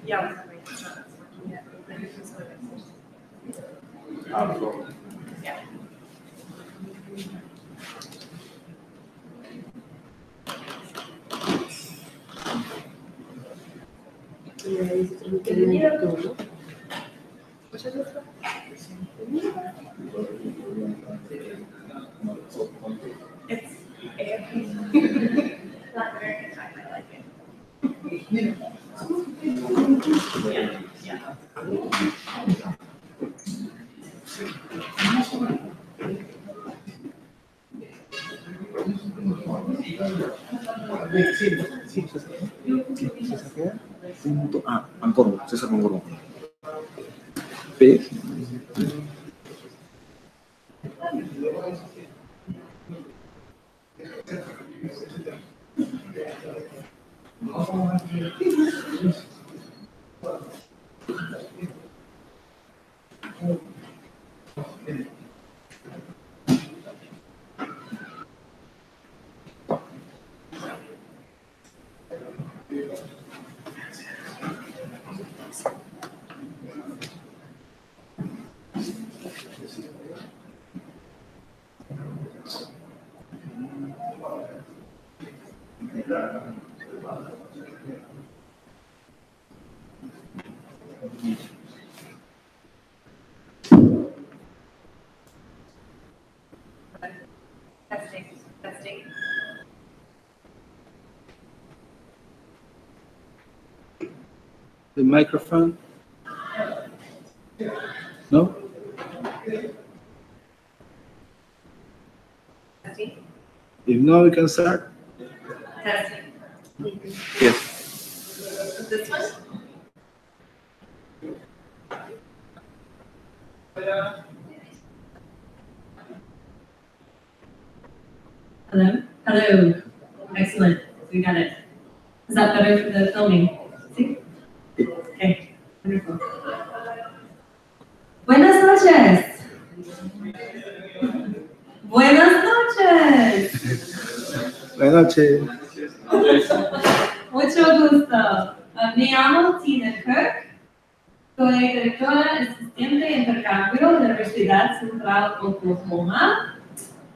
Yeah. It's Latin American time. I like it. Yeah. Punto A, Ancoro, César Ancoro. B. Testing. The microphone? No? Testing. If no, we can start. Testing. Yes. This one? Hello? Hello. Excellent. We got it. Is that better for the filming? See? Okay. Wonderful. Buenas noches. Buenas noches. Buenas noches. Mucho gusto. Me llamo Kirk. Soy directora asistente de intercambio de la Universidad Central Oklahoma.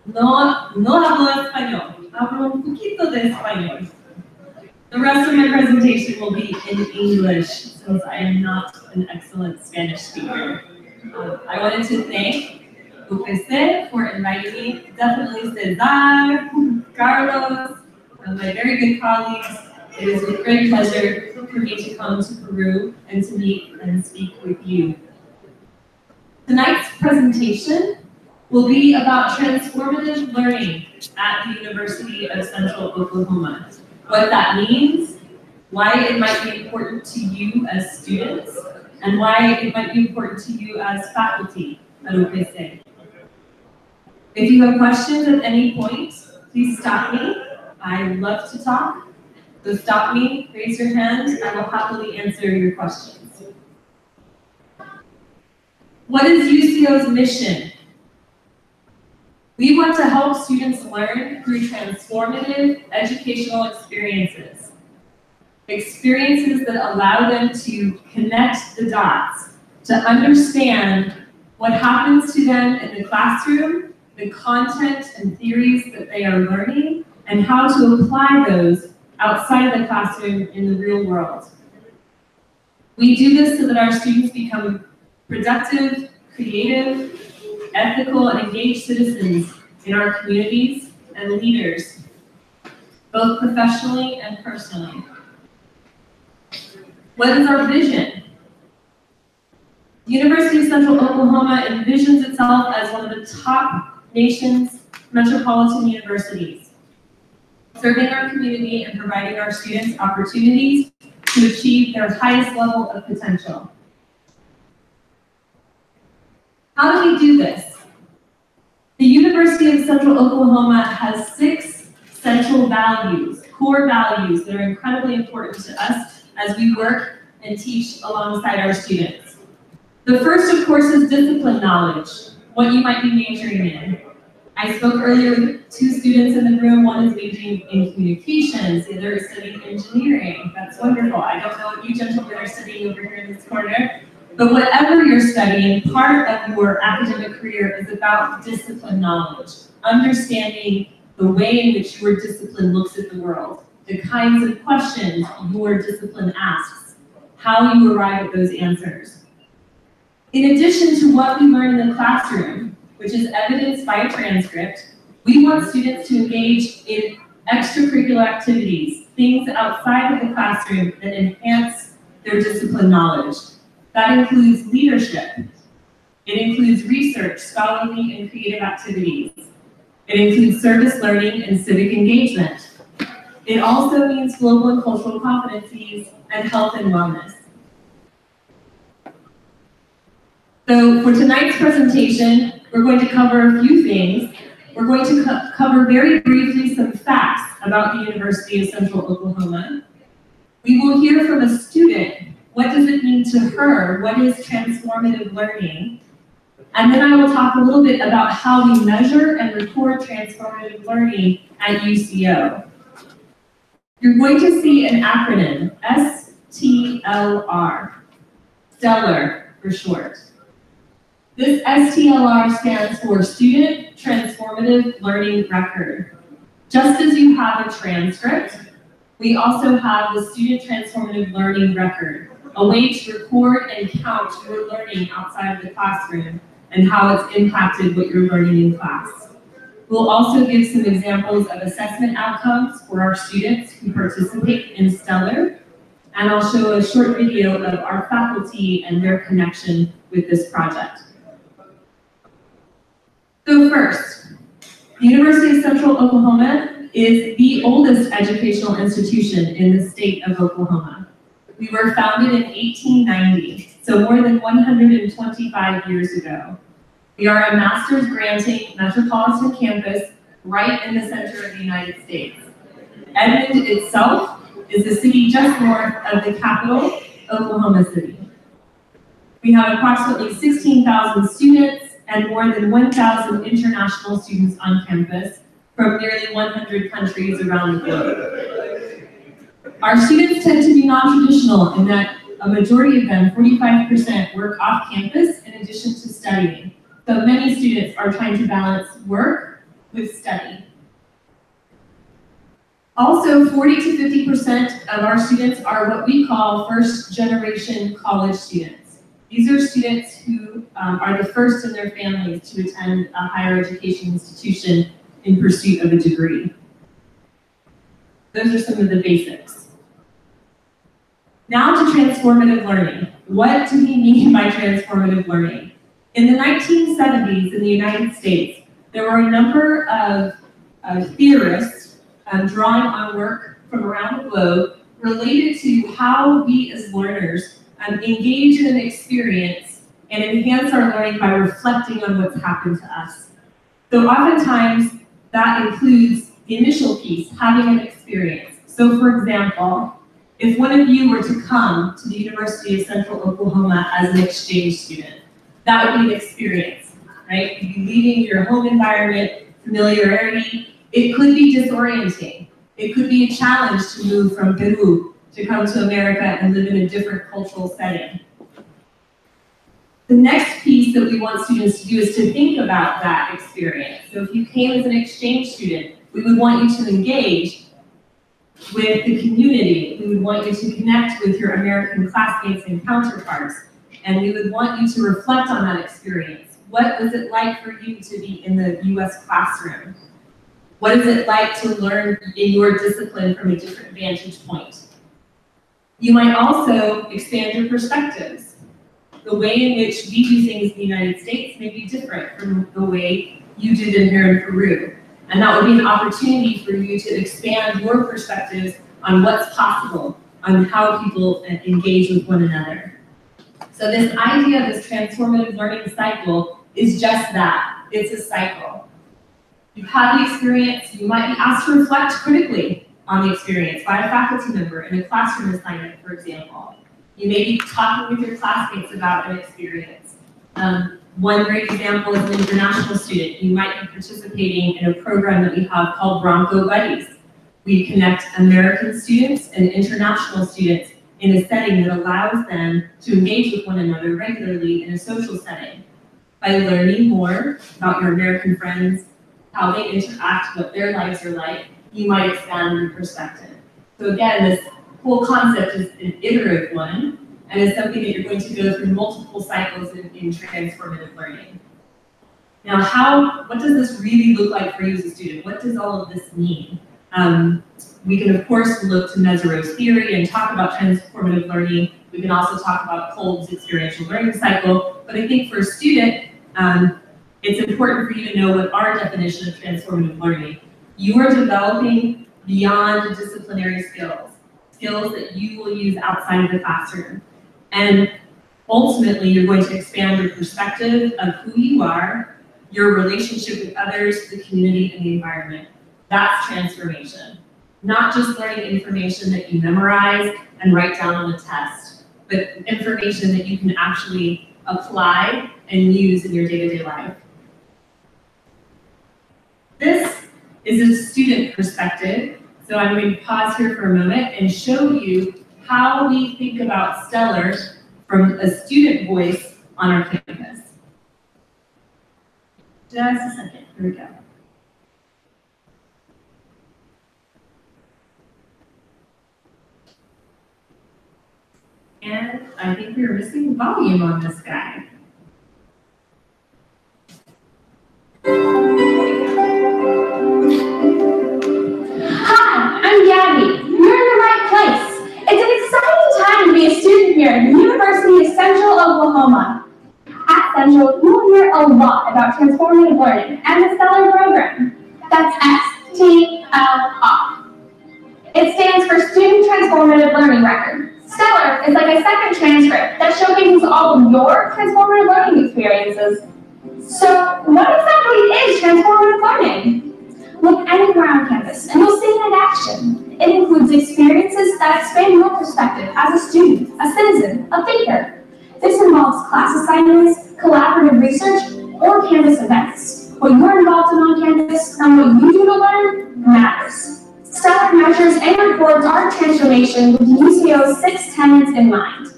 No hablo español. Hablo un poquito de español. The rest of my presentation will be in English since I am not an excellent Spanish speaker. I wanted to thank UPC for inviting me. Definitely Cesar, Carlos, my very good colleagues. It is with great pleasure for me to come to Peru and to meet and speak with you. Tonight's presentation will be about transformative learning at the University of Central Oklahoma. What that means, why it might be important to you as students, and why it might be important to you as faculty at UPC. If you have questions at any point, please stop me. I love to talk. So stop me, raise your hand, I will happily answer your questions. What is UCO's mission? We want to help students learn through transformative educational experiences. Experiences that allow them to connect the dots, to understand what happens to them in the classroom, the content and theories that they are learning, and how to apply those outside of the classroom in the real world. We do this so that our students become productive, creative, ethical, and engaged citizens in our communities and leaders, both professionally and personally. What is our vision? The University of Central Oklahoma envisions itself as one of the top nations metropolitan universities, serving our community and providing our students opportunities to achieve their highest level of potential. How do we do this? The University of Central Oklahoma has 6 central values, core values that are incredibly important to us as we work and teach alongside our students. The first, of course, is discipline knowledge, what you might be majoring in. I spoke earlier with 2 students in the room. One is majoring in communications, the other is studying engineering. That's wonderful. I don't know what you gentlemen are studying over here in this corner, but whatever you're studying, part of your academic career is about discipline knowledge, understanding the way in which your discipline looks at the world, the kinds of questions your discipline asks, how you arrive at those answers. In addition to what we learn in the classroom, which is evidenced by a transcript, we want students to engage in extracurricular activities, things outside of the classroom that enhance their discipline knowledge. That includes leadership. It includes research, scholarly, and creative activities. It includes service learning and civic engagement. It also means global and cultural competencies and health and wellness. So for tonight's presentation, we're going to cover a few things. We're going to cover very briefly some facts about the University of Central Oklahoma. We will hear from a student. What does it mean to her? What is transformative learning? And then I will talk a little bit about how we measure and record transformative learning at UCO. You're going to see an acronym, STLR, Stellar for short. This STLR stands for Student Transformative Learning Record. Just as you have a transcript, we also have the Student Transformative Learning Record, a way to record and count your learning outside of the classroom and how it's impacted what you're learning in class. We'll also give some examples of assessment outcomes for our students who participate in Stellar, and I'll show a short video of our faculty and their connection with this project. So first, the University of Central Oklahoma is the oldest educational institution in the state of Oklahoma. We were founded in 1890, so more than 125 years ago. We are a master's granting metropolitan campus right in the center of the United States. Edmond itself is a city just north of the capital, Oklahoma City. We have approximately 16,000 students and more than 1,000 international students on campus from nearly 100 countries around the globe. Our students tend to be non-traditional in that a majority of them, 45%, work off campus in addition to studying. So many students are trying to balance work with study. Also, 40 to 50% of our students are what we call first-generation college students. These are students who are the first in their families to attend a higher education institution in pursuit of a degree. Those are some of the basics. Now to transformative learning. What do we mean by transformative learning? In the 1970s in the United States, there were a number of theorists drawing on work from around the globe related to how we as learners engage in an experience and enhance our learning by reflecting on what's happened to us. So oftentimes that includes the initial piece, having an experience. So for example, if one of you were to come to the University of Central Oklahoma as an exchange student, that would be an experience, right? You'd be leaving your home environment, familiarity. It could be disorienting. It could be a challenge to move from Peru to come to America and live in a different cultural setting. The next piece that we want students to do is to think about that experience. So if you came as an exchange student, we would want you to engage with the community. We would want you to connect with your American classmates and counterparts. And we would want you to reflect on that experience. What was it like for you to be in the US classroom? What is it like to learn in your discipline from a different vantage point? You might also expand your perspectives. The way in which we do things in the United States may be different from the way you did them here in Peru. And that would be an opportunity for you to expand your perspectives on what's possible, on how people engage with one another. So this idea of this transformative learning cycle is just that. It's a cycle. You've had the experience, you might be asked to reflect critically on the experience by a faculty member in a classroom assignment, for example. You may be talking with your classmates about an experience. One great example is an international student. You might be participating in a program that we have called Bronco Buddies. We connect American students and international students in a setting that allows them to engage with one another regularly in a social setting. By learning more about your American friends, how they interact, what their lives are like, you might expand your perspective. So again, this whole concept is an iterative one, and is something that you're going to go through multiple cycles in transformative learning. Now, what does this really look like for you as a student? What does all of this mean? We can, of course, look to Mesereau's theory and talk about transformative learning. We can also talk about Kolb's experiential learning cycle. But I think for a student, it's important for you to know what our definition of transformative learning. You are developing beyond disciplinary skills, skills that you will use outside of the classroom. And ultimately, you're going to expand your perspective of who you are, your relationship with others, the community, and the environment. That's transformation. Not just learning information that you memorize and write down on a test, but information that you can actually apply and use in your day-to-day life. This is a student perspective, so I'm going to pause here for a moment and show you how we think about Stellar from a student voice on our campus. Just a second, here we go. And I think we were missing volume on this guy. Hi, I'm Gabby. You're in the right place. It's an exciting time to be a student here at the University of Central Oklahoma. At Central, you will hear a lot about transformative learning and the Stellar program. That's STLR. It stands for Student Transformative Learning Record. Stellar is like a second transcript that showcases all of your transformative learning experiences. So, what exactly is transformative learning? Look anywhere on campus and you'll see it in action. It includes experiences that expand your perspective as a student, a citizen, a thinker. This involves class assignments, collaborative research, or campus events. What you're involved in on campus and what you do to learn matters. Stellar measures and records our transformation with UCO's 6 tenets in mind.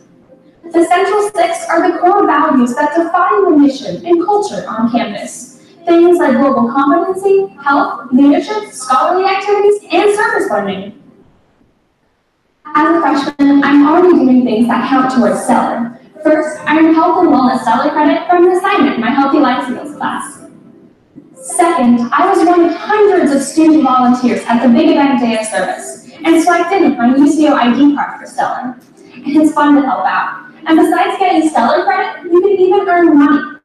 The central 6 are the core values that define the mission and culture on campus. Things like global competency, health, leadership, scholarly activities, and service learning. As a freshman, I'm already doing things that count towards Stellar. First, I earned health and wellness Stellar credit from an assignment in my Healthy Life Skills class. Second, I was one of hundreds of student volunteers at the big event day of service, and swiped in with my UCO ID card for Stellar. It's fun to help out. And besides getting Stellar credit, you can even earn money.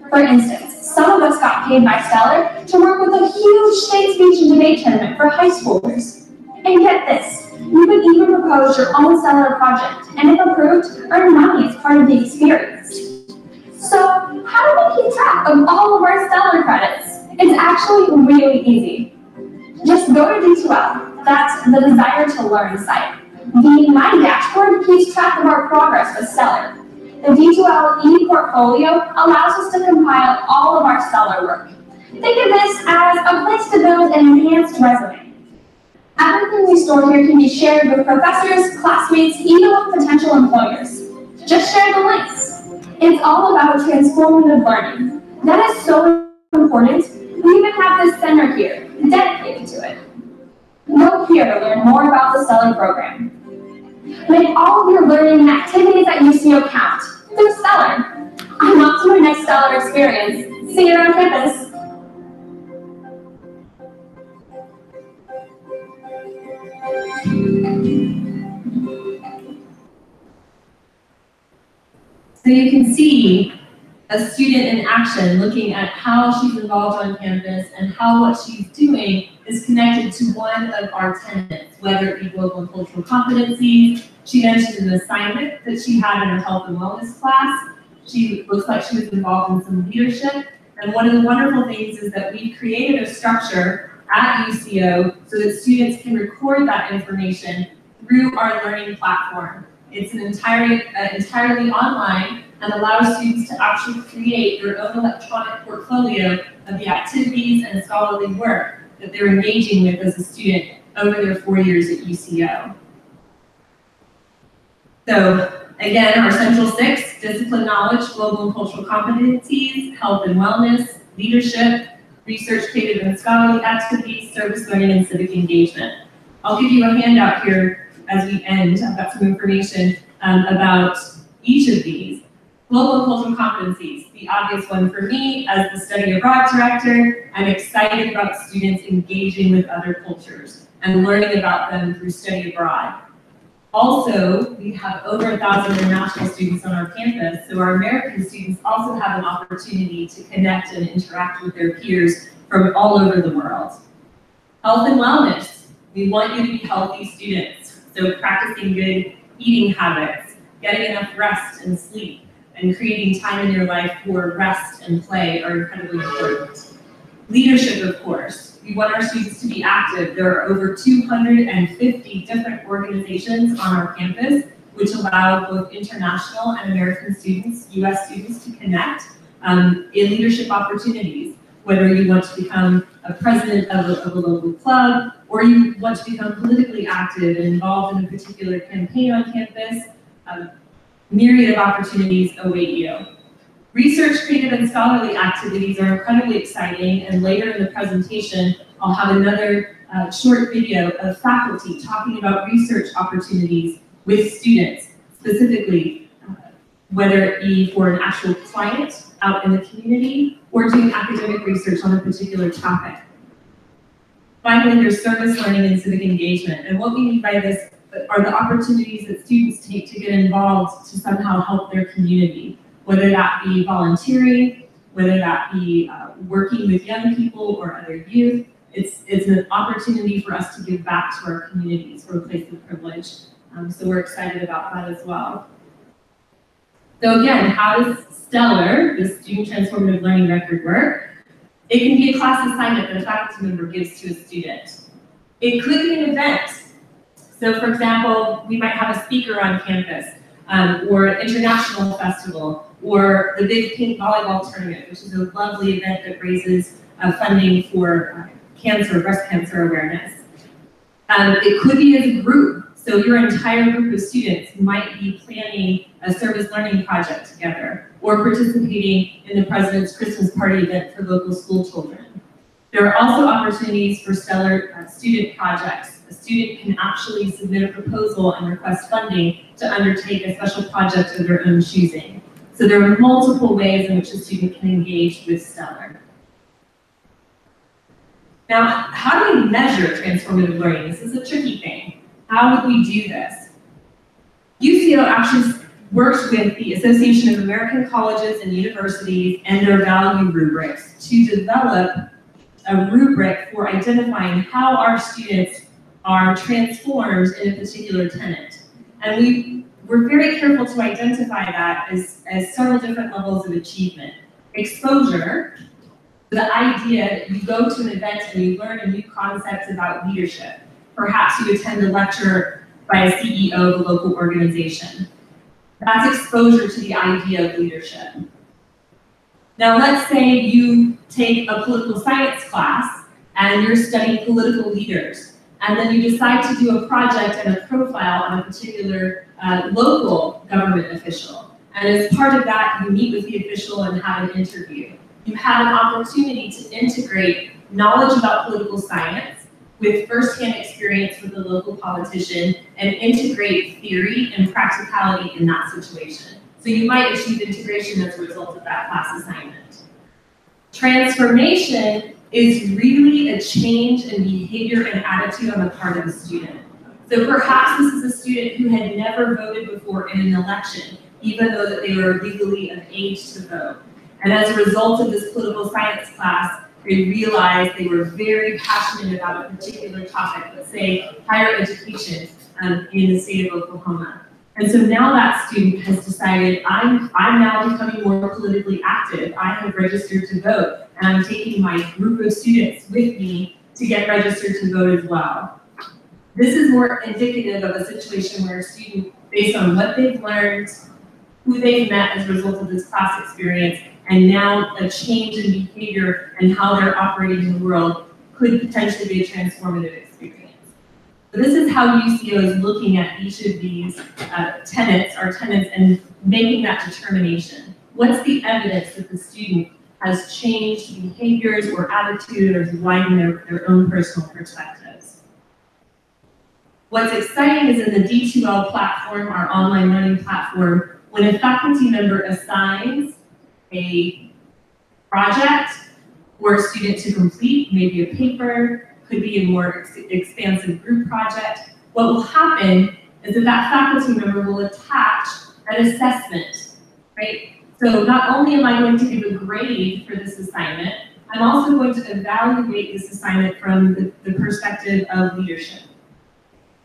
For instance, some of us got paid by Stellar to work with a huge state speech and debate tournament for high schoolers. And get this, you could even propose your own Stellar project, and if approved, earn money as part of the experience. So, how do we keep track of all of our Stellar credits? It's actually really easy. Just go to D2l, that's the Desire to Learn site. The My Dashboard keeps track of our progress with Stellar. The D2l e-portfolio allows us to compile all of our Stellar work. Think of this as a place to build an enhanced resume. Everything we store here can be shared with professors, classmates, even with potential employers. Just share the links. It's all about transformative learning. That is so important. We even have this center here, dedicated to it. Go here to learn more about the Stellar program. Make all of your learning and activities at UCO count through Stellar. I'm off to my next Stellar experience. See you on campus. So you can see a student in action, looking at how she's involved on campus and how what she's doing is connected to one of our tenets, whether it be global and cultural competencies. She mentioned an assignment that she had in her health and wellness class. She looks like she was involved in some leadership. And one of the wonderful things is that we've created a structure at UCO so that students can record that information through our learning platform. It's entirely online and allows students to actually create their own electronic portfolio of the activities and scholarly work that they're engaging with as a student over their 4 years at UCO. So again, our central 6, discipline knowledge, global and cultural competencies, health and wellness, leadership, research, creative and scholarly activities, service learning, and civic engagement. I'll give you a handout here as we end. I've got some information about each of these. Global and cultural competencies, the obvious one for me as the study abroad director. I'm excited about students engaging with other cultures and learning about them through study abroad. Also, we have over 1,000 international students on our campus, so our American students also have an opportunity to connect and interact with their peers from all over the world. Health and wellness, we want you to be healthy students, so practicing good eating habits, getting enough rest and sleep, and creating time in your life for rest and play are incredibly important. Leadership, of course. We want our students to be active. There are over 250 different organizations on our campus, which allow both international and American students, US students, to connect in leadership opportunities, whether you want to become a president of a local club, or you want to become politically active and involved in a particular campaign on campus. Myriad of opportunities await you. Research, creative, and scholarly activities are incredibly exciting, and later in the presentation, I'll have another short video of faculty talking about research opportunities with students, specifically whether it be for an actual client out in the community or doing academic research on a particular topic. Finally, there's service learning and civic engagement, and what we mean by this are the opportunities that students take to get involved to somehow help their community, whether that be volunteering, whether that be working with young people or other youth. It's an opportunity for us to give back to our communities from a place of privilege. So we're excited about that as well. So again, how does Stellar, the Student Transformative Learning Record, work? It can be a class assignment that a faculty member gives to a student. It could be an event. So for example, we might have a speaker on campus, or an international festival, or the Big Pink Volleyball Tournament, which is a lovely event that raises funding for breast cancer awareness. It could be as a group. So your entire group of students might be planning a service learning project together, or participating in the President's Christmas Party event for local school children. There are also opportunities for Stellar student projects. A student can actually submit a proposal and request funding to undertake a special project of their own choosing. So there are multiple ways in which a student can engage with Stellar. Now, how do we measure transformative learning? This is a tricky thing. How would we do this? UCO actually works with the Association of American Colleges and Universities and their value rubrics to develop a rubric for identifying how our students are transformed in a particular tenet. And we're very careful to identify that as several different levels of achievement. Exposure, the idea that you go to an event and you learn a new concept about leadership. Perhaps you attend a lecture by a CEO of a local organization. That's exposure to the idea of leadership. Now let's say you take a political science class and you're studying political leaders, and then you decide to do a project and a profile on a particular local government official. And as part of that, you meet with the official and have an interview. You have an opportunity to integrate knowledge about political science with firsthand experience with a local politician and integrate theory and practicality in that situation. So you might achieve integration as a result of that class assignment. Transformation is really a change in behavior and attitude on the part of the student. So perhaps this is a student who had never voted before in an election, even though that they were legally of age to vote. And as a result of this political science class, they realized they were very passionate about a particular topic, let's say higher education in the state of Oklahoma. And so now that student has decided, I'm now becoming more politically active. I have registered to vote, and I'm taking my group of students with me to get registered to vote as well. This is more indicative of a situation where a student, based on what they've learned, who they've met as a result of this class experience, and now a change in behavior and how they're operating in the world, could potentially be a transformative experience. So this is how UCO is looking at each of these tenets, and making that determination. What's the evidence that the student has changed behaviors or attitude or widened their own personal perspectives? What's exciting is in the D2l Platform, our online learning platform, when a faculty member assigns a project for a student to complete, maybe a paper, could be a more expansive group project, what will happen is that faculty member will attach an assessment, right? So not only am I going to give a grade for this assignment, I'm also going to evaluate this assignment from the perspective of leadership.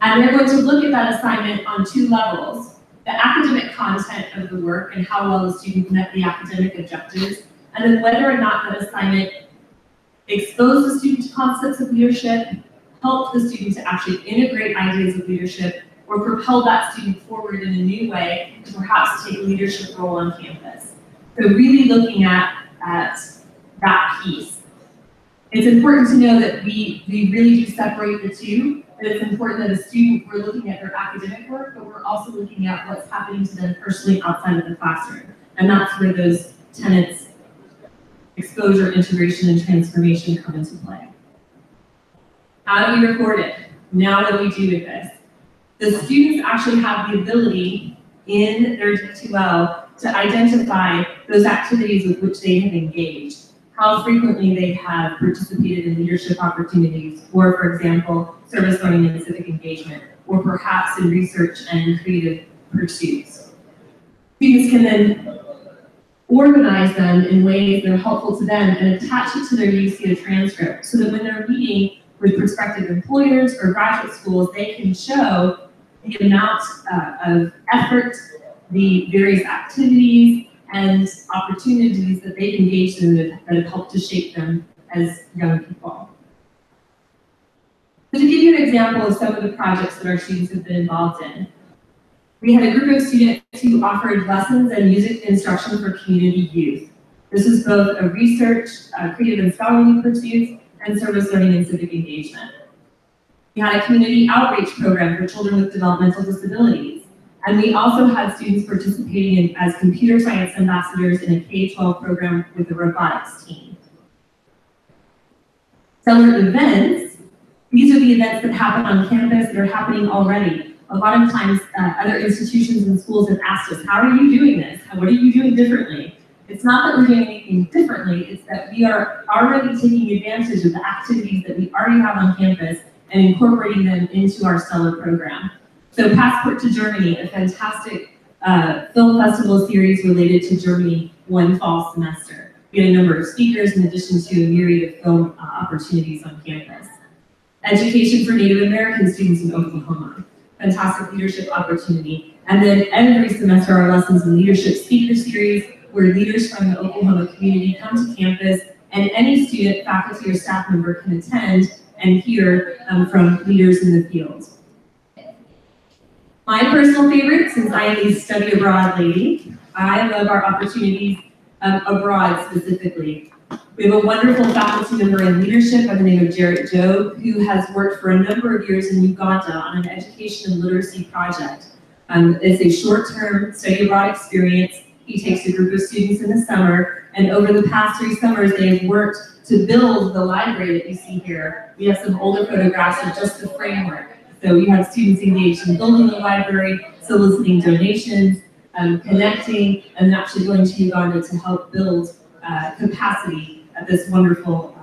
And they're going to look at that assignment on two levels: the academic content of the work and how well the student met the academic objectives, and then whether or not that assignment exposed the student to concepts of leadership, helped the student to actually integrate ideas of leadership, or propel that student forward in a new way to perhaps take a leadership role on campus. So really looking at that piece. It's important to know that we really do separate the two, that it's important that a student, we're looking at their academic work, but we're also looking at what's happening to them personally outside of the classroom. And that's where those tenets, exposure, integration, and transformation come into play. How do we record it? Now what do we do with this? The students actually have the ability in their D2l to identify those activities with which they have engaged, how frequently they have participated in leadership opportunities, or for example, service learning and civic engagement, or perhaps in research and creative pursuits. Students can then organize them in ways that are helpful to them and attach it to their UCO transcript so that when they're meeting with prospective employers or graduate schools, they can show the amount of effort, the various activities and opportunities that they've engaged in that have helped to shape them as young people. So to give you an example of some of the projects that our students have been involved in, we had a group of students who offered lessons and music instruction for community youth. This is both a research, creative and scholarly pursuits, and service learning and civic engagement. We had a community outreach program for children with developmental disabilities. And we also had students participating as computer science ambassadors in a K-12 program with the robotics team. Stellar events, these are the events that happen on campus that are happening already. A lot of times, other institutions and schools have asked us, how are you doing this? What are you doing differently? It's not that we're doing anything differently, it's that we are already taking advantage of the activities that we already have on campus and incorporating them into our Stellar program. So Passport to Germany, a fantastic film festival series related to Germany one fall semester. We had a number of speakers in addition to a myriad of film opportunities on campus. Education for Native American students in Oklahoma. Fantastic leadership opportunity. And then every semester our Lessons in Leadership speaker series, where leaders from the Oklahoma community come to campus and any student, faculty, or staff member can attend and hear from leaders in the field. My personal favorite, since I am a study abroad lady, I love our opportunities abroad specifically. We have a wonderful faculty member in leadership by the name of Jarrett Jobe, who has worked for a number of years in Uganda on an education and literacy project. It's a short-term study abroad experience. He takes a group of students in the summer, and over the past 3 summers, they have worked to build the library that you see here. We have some older photographs of just the framework. So you have students engaged in building the library, soliciting donations, connecting, and actually going to Uganda to help build capacity at this wonderful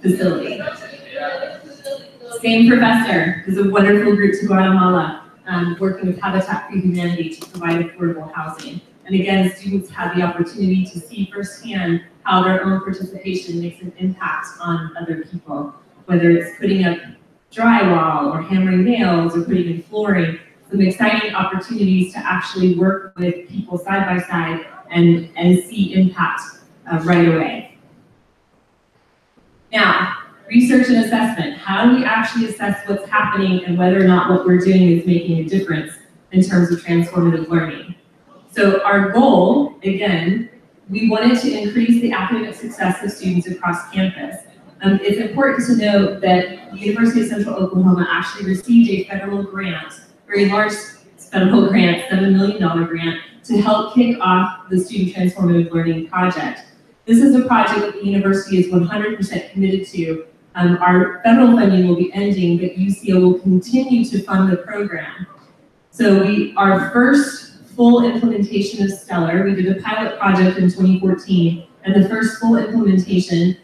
facility. Same professor is a wonderful group to Guatemala, working with Habitat for Humanity to provide affordable housing. And again, students had the opportunity to see firsthand how their own participation makes an impact on other people, whether it's putting up drywall or hammering nails or putting in flooring. Some exciting opportunities to actually work with people side by side and see impact right away. Now, research and assessment. How do we actually assess what's happening and whether or not what we're doing is making a difference in terms of transformative learning? So our goal, again, we wanted to increase the academic success of students across campus. It's important to note that the University of Central Oklahoma actually received a federal grant, very large federal grant, $7 million grant, to help kick off the Student Transformative Learning Project. This is a project that the university is 100% committed to. Our federal funding will be ending, but UCO will continue to fund the program. So our first full implementation of Stellar, we did a pilot project in 2014, and the first full implementation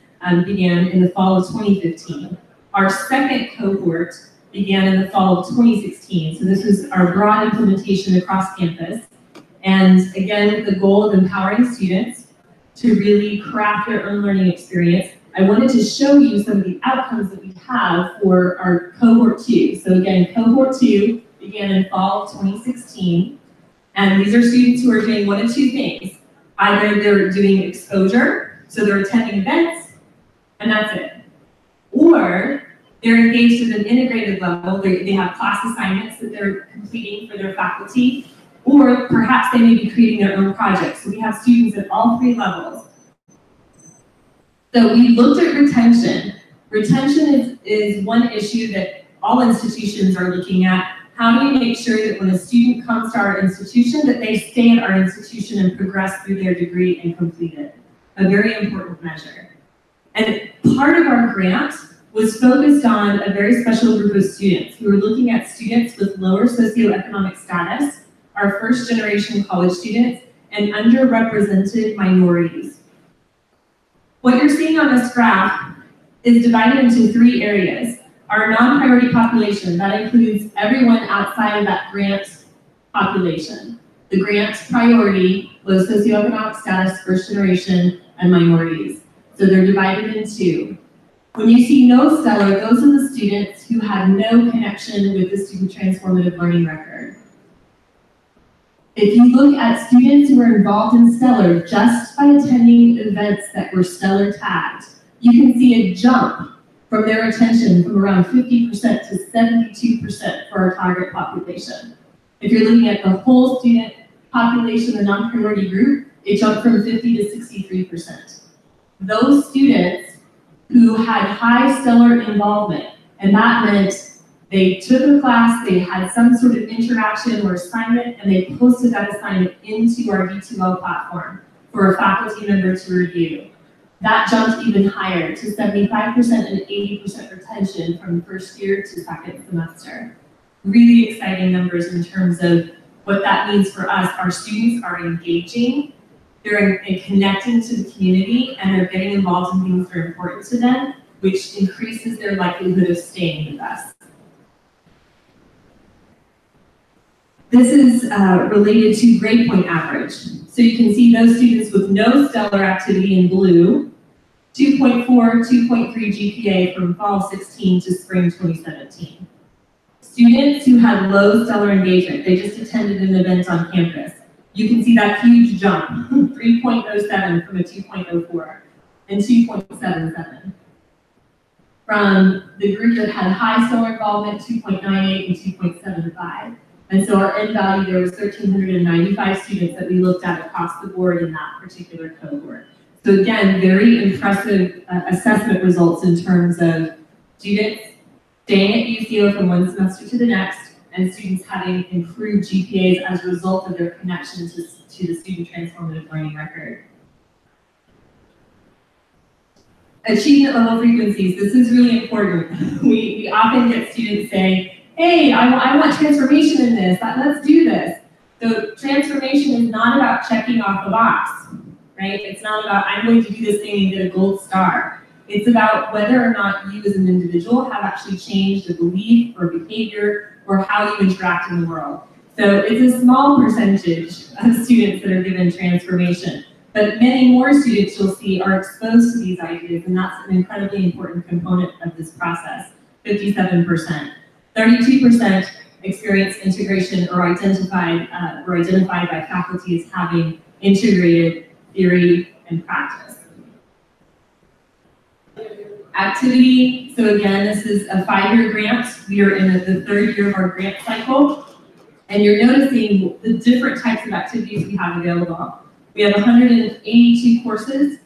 began in the fall of 2015. Our second cohort began in the fall of 2016. So this was our broad implementation across campus. And again, with the goal of empowering students to really craft their own learning experience, I wanted to show you some of the outcomes that we have for our cohort 2. So again, cohort 2 began in fall of 2016. And these are students who are doing one of two things. Either they're doing exposure, so they're attending events, and that's it. Or they're engaged at an integrated level. They have class assignments that they're completing for their faculty, or perhaps they may be creating their own projects. So we have students at all three levels. So we looked at retention. Retention is one issue that all institutions are looking at. How do we make sure that when a student comes to our institution, that they stay at our institution and progress through their degree and complete it? A very important measure. And part of our grant was focused on a very special group of students. We were looking at students with lower socioeconomic status, our first generation college students, and underrepresented minorities. What you're seeing on this graph is divided into three areas. Our non-priority population, that includes everyone outside of that grant population. The grant priority was socioeconomic status, first generation, and minorities. So they're divided in two. When you see no Stellar, those are the students who had no connection with the Student Transformative Learning Record. If you look at students who were involved in Stellar just by attending events that were Stellar tagged, you can see a jump from their attention from around 50% to 72% for our target population. If you're looking at the whole student population, the non-priority group, it jumped from 50 to 63%. Those students who had high Stellar involvement, and that meant they took a class, they had some sort of interaction or assignment, and they posted that assignment into our D2l platform for a faculty member to review. That jumped even higher to 75% and 80% retention from first year to second semester. Really exciting numbers in terms of what that means for us. Our students are engaging, they're connecting to the community, and they're getting involved in things that are important to them, which increases their likelihood of staying with us. This is related to grade point average. So you can see those students with no Stellar activity in blue, 2.4, 2.3 GPA from fall 16 to spring 2017. Students who had low Stellar engagement, they just attended an event on campus. You can see that huge jump, 3.07 from a 2.04 and 2.77. From the group that had high Stellar involvement, 2.98 and 2.75. And so our end value there was 1,395 students that we looked at across the board in that particular cohort. So again, very impressive assessment results in terms of students staying at UCO from one semester to the next, and students having improved GPAs as a result of their connection to the Student Transformative Learning Record. Achievement level frequencies, this is really important. We often get students saying, hey, I want transformation in this, let's do this. So transformation is not about checking off a box, right? It's not about, I'm going to do this thing and get a gold star. It's about whether or not you as an individual have actually changed a belief or behavior or how you interact in the world. So it's a small percentage of students that are given transformation, but many more students you'll see are exposed to these ideas, and that's an incredibly important component of this process, 57%. 32% experience integration or identified by faculty as having integrated theory and practice. Activity, so again, this is a 5-year grant. We are in the 3rd year of our grant cycle, and you're noticing the different types of activities we have available. We have 182 courses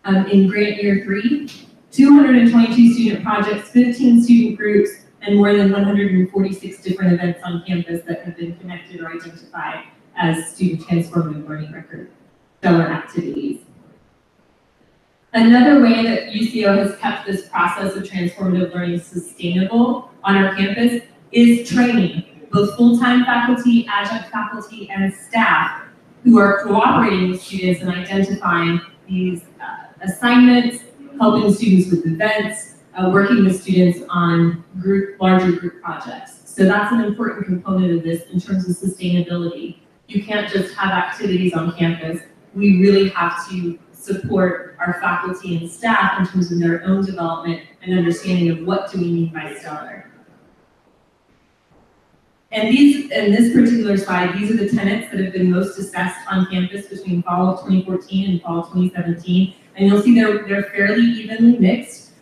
in grant year 3, 222 student projects, 15 student groups, and more than 146 different events on campus that have been connected or identified as student transformative learning record stellar activities. Another way that UCO has kept this process of transformative learning sustainable on our campus is training, both full-time faculty, adjunct faculty, and staff who are cooperating with students and identifying these assignments, helping students with events, working with students on larger group projects. So that's an important component of this in terms of sustainability. You can't just have activities on campus. We really have to support our faculty and staff in terms of their own development and understanding of what do we mean by stellar. And in this particular slide, these are the tenets that have been most discussed on campus between fall of 2014 and fall of 2017. And you'll see they're fairly evenly mixed.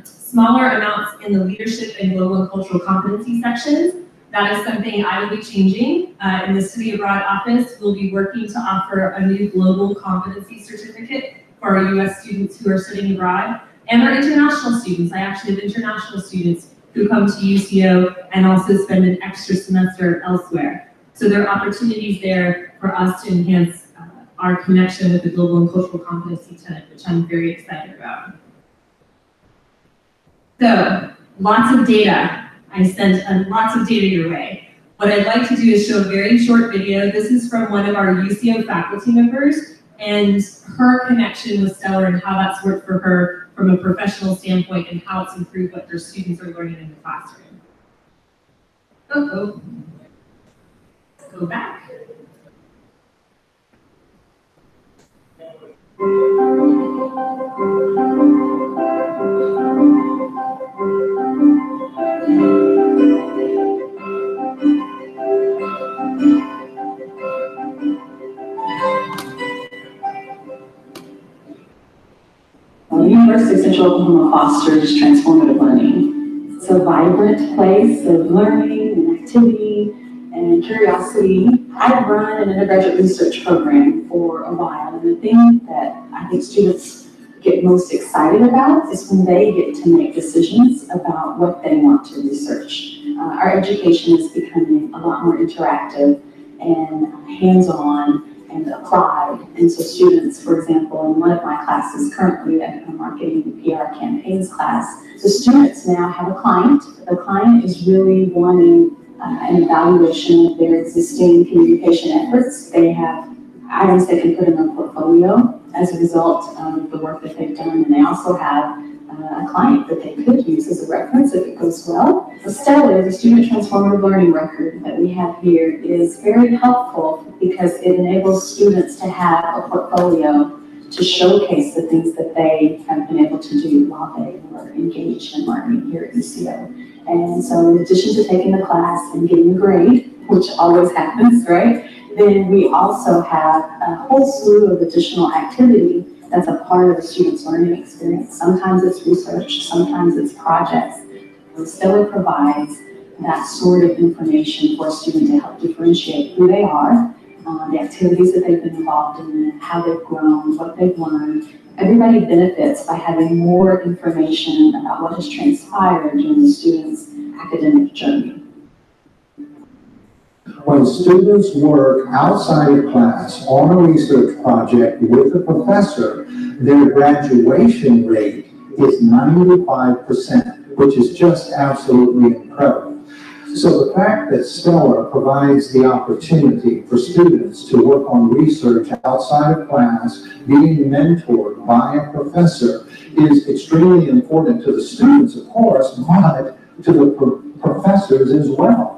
Smaller amounts in the leadership and global and cultural competency sections. That is something I will be changing. In the Study Abroad office, we'll be working to offer a new global competency certificate for our US students who are studying abroad and our international students. I actually have international students who come to UCO and also spend an extra semester elsewhere. So there are opportunities there for us to enhance our connection with the global and cultural competency tenet, which I'm very excited about. So, lots of data. I sent lots of data your way. What I'd like to do is show a very short video. This is from one of our UCO faculty members and her connection with stellar and how that's worked for her from a professional standpoint and how it's improved what their students are learning in the classroom. Let's go back. The University of Central Oklahoma fosters transformative learning. It's a vibrant place of learning and activity and curiosity. I've run an undergraduate research program for a while, and the thing that I think students get most excited about is when they get to make decisions about what they want to research. Our education is becoming a lot more interactive and hands-on and applied. And so students, for example, in one of my classes currently, a marketing and PR campaigns class, the students now have a client. The client is really wanting an evaluation of their existing communication efforts. They have items they can put in their portfolio as a result of the work that they've done, and they also have a client that they could use as a reference if it goes well. The stellar, the student transformative learning record that we have here, is very helpful because it enables students to have a portfolio to showcase the things that they have been able to do while they were engaged in learning here at UCO. And so in addition to taking the class and getting a grade, which always happens, right? Then we also have a whole slew of additional activity that's a part of the student's learning experience. Sometimes it's research, sometimes it's projects. And Stellar provides that sort of information for a student to help differentiate who they are, the activities that they've been involved in, how they've grown, what they've learned. Everybody benefits by having more information about what has transpired during the student's academic journey. When students work outside of class on a research project with a professor, their graduation rate is 95%, which is just absolutely incredible. So the fact that Stellar provides the opportunity for students to work on research outside of class, being mentored by a professor, is extremely important to the students, of course, but to the professors as well.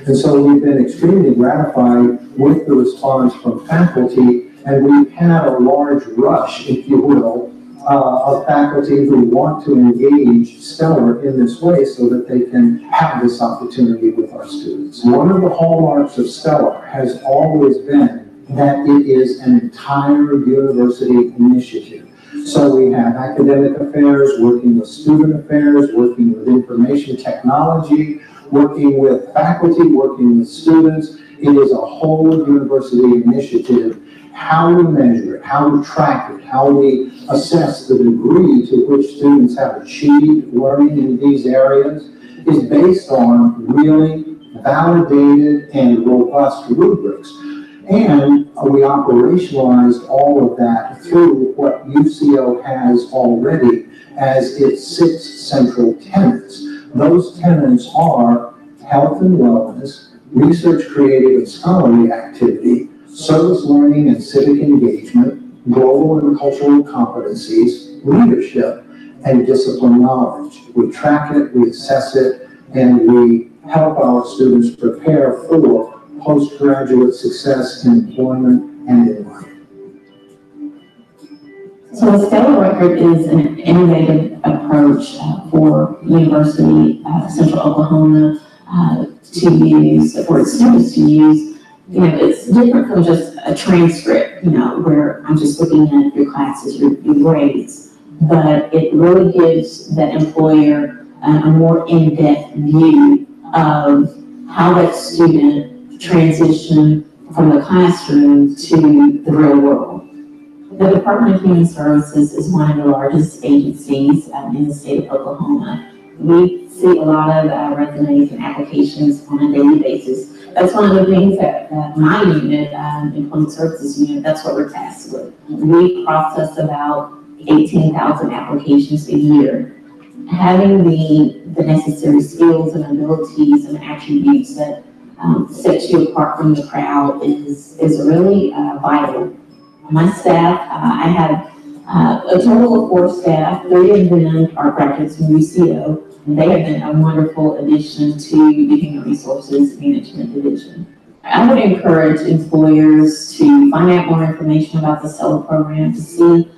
And so we've been extremely gratified with the response from faculty, and we've had a large rush, if you will, of faculty who want to engage Stellar in this way so that they can have this opportunity with our students. One of the hallmarks of Stellar has always been that it is an entire university initiative. So we have academic affairs, working with student affairs, working with information technology, working with faculty, working with students. It is a whole university initiative. How we measure it, how we track it, how we assess the degree to which students have achieved learning in these areas is based on really validated and robust rubrics. And we operationalized all of that through what UCO has already as its 6 central tenets. Those tenets are health and wellness, research, creative, and scholarly activity, service learning and civic engagement, global and cultural competencies, leadership, and discipline knowledge. We track it, we assess it, and we help our students prepare for postgraduate success in employment and in life. So a Stellar record is an innovative approach for University of Central Oklahoma to use, for its students to use. You know, it's different from just a transcript, you know, where I'm just looking at your classes, your grades, but it really gives that employer a more in-depth view of how that student transitioned from the classroom to the real world. The Department of Human Services is one of the largest agencies in the state of Oklahoma. We see a lot of resumes and applications on a daily basis. That's one of the things that my unit, Employment Services Unit, that's what we're tasked with. We process about 18,000 applications a year. Having the necessary skills and abilities and attributes that set you apart from the crowd is really vital. My staff, I have a total of 4 staff. 3 of them are graduates from UCO. And they have been a wonderful addition to the Human Resources Management Division. I would encourage employers to find out more information about the Stellar program to see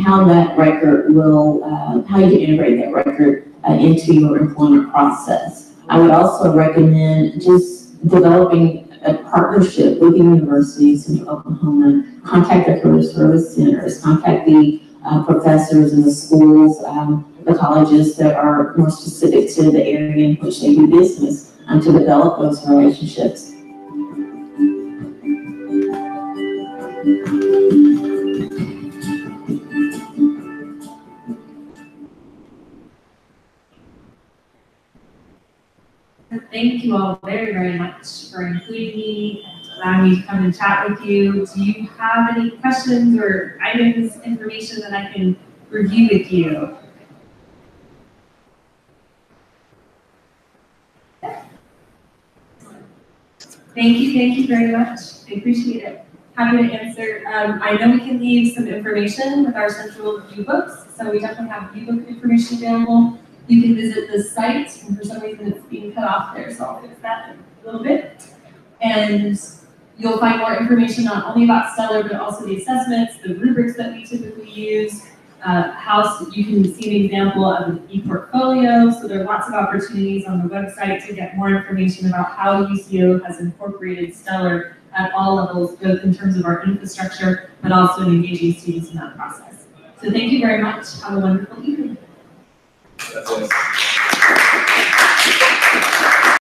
how that record will, how you can integrate that record into your employment process. I would also recommend just developing a partnership with the University of Central Oklahoma. Contact the career service centers, contact the professors in the schools, the colleges that are more specific to the area in which they do business, to develop those relationships. Thank you all very, very much for including me and allowing me to come and chat with you. Do you have any questions or items, information that I can review with you? Thank you very much. I appreciate it. Happy to answer. I know we can leave some information with our central view books, so we definitely have view book information available. You can visit the site, and for some reason it's being cut off there, so I'll fix that a little bit. And you'll find more information not only about Stellar, but also the assessments, the rubrics that we typically use, how you can see an example of an e-portfolio. So there are lots of opportunities on the website to get more information about how UCO has incorporated Stellar at all levels, both in terms of our infrastructure, but also in engaging students in that process. So thank you very much. Have a wonderful evening. Gracias.